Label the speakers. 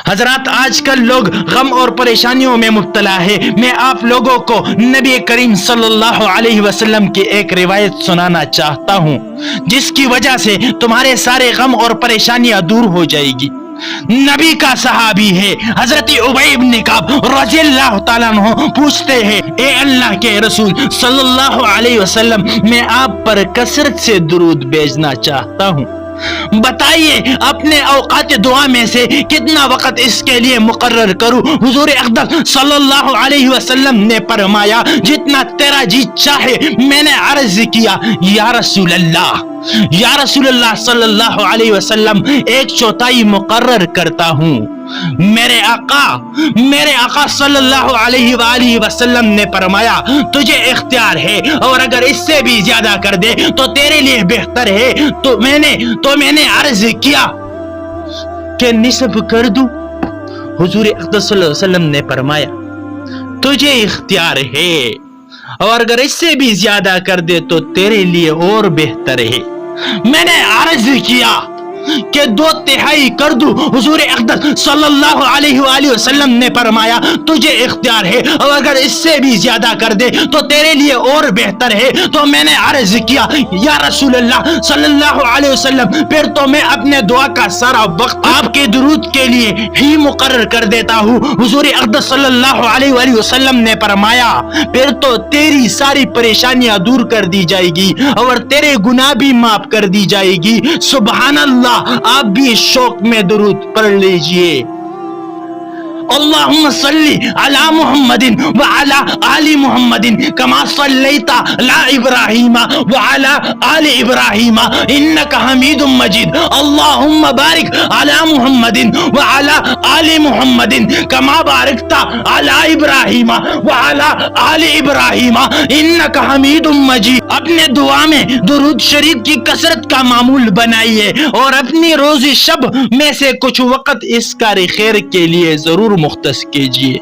Speaker 1: حضرات آج کل لوگ غم اور پریشانیوں میں مبتلا ہے۔ میں آپ لوگوں کو نبی کریم صلی اللہ علیہ وسلم کی ایک روایت سنانا چاہتا ہوں جس کی وجہ سے تمہارے سارے غم اور پریشانیاں دور ہو جائے گی۔ نبی کا صحابی ہے حضرت ابی بن کعب رضی اللہ تعالیٰ عنہ پوچھتے ہیں، اے اللہ کے رسول صلی اللہ علیہ وسلم، میں آپ پر کثرت سے درود بھیجنا چاہتا ہوں، بتائیے اپنے اوقات دعا میں سے کتنا وقت اس کے لیے مقرر کروں؟ حضور اقدس صلی اللہ علیہ وسلم نے فرمایا، جتنا تیرا جی چاہے۔ میں نے عرض کیا، یا رسول اللہ صلی اللہ علیہ وسلم، 1/4 مقرر کرتا ہوں۔ میرے آقا صلی اللہ علیہ وآلہ وسلم نے فرمایا، تجھے اختیار ہے، اور اگر اس سے بھی زیادہ کر دے تو تیرے لیے بہتر ہے۔ تو میں نے عرض کیا کہ نصف کر دوں؟ حضور اقدس صلی اللہ علیہ وسلم نے فرمایا، تجھے اختیار ہے، اور اگر اس سے بھی زیادہ کر دے تو تیرے لیے اور بہتر ہے۔ میں نے عرض کیا کہ 2/3 کر دوں؟ حضور اقدس صلی اللہ علیہ وآلہ وسلم نے فرمایا، تجھے اختیار ہے، اور اگر اس سے بھی زیادہ کر دے تو تیرے لیے اور بہتر ہے۔ تو میں نے عرض کیا، یا رسول اللہ صلی اللہ علیہ وسلم، پھر تو میں اپنے دعا کا سارا وقت آپ کے درود کے لیے ہی مقرر کر دیتا ہوں۔ حضور اقدس صلی اللہ علیہ وآلہ وسلم نے فرمایا، پھر تو تیری ساری پریشانیاں دور کر دی جائے گی اور تیرے گناہ بھی معاف کر دی جائے گی۔ سبحان اللہ۔ آپ بھی شوق میں درود پڑھ لیجئے۔ اللہم صلی علی محمد وعلی آل محمد کما صلیت علی ابراہیم وعلی آل ابراہیم انک حمید مجید۔ اللہم بارک علی محمد وعلی آل محمد کما بارکت علی ابراہیم وعلی آل ابراہیم انک حمید مجید۔ اپنے دعا میں درود شریف کی کثرت کا معمول بنائیے، اور اپنی روز شب میں سے کچھ وقت اس کار خیر کے لیے ضرور مختص کیجیے۔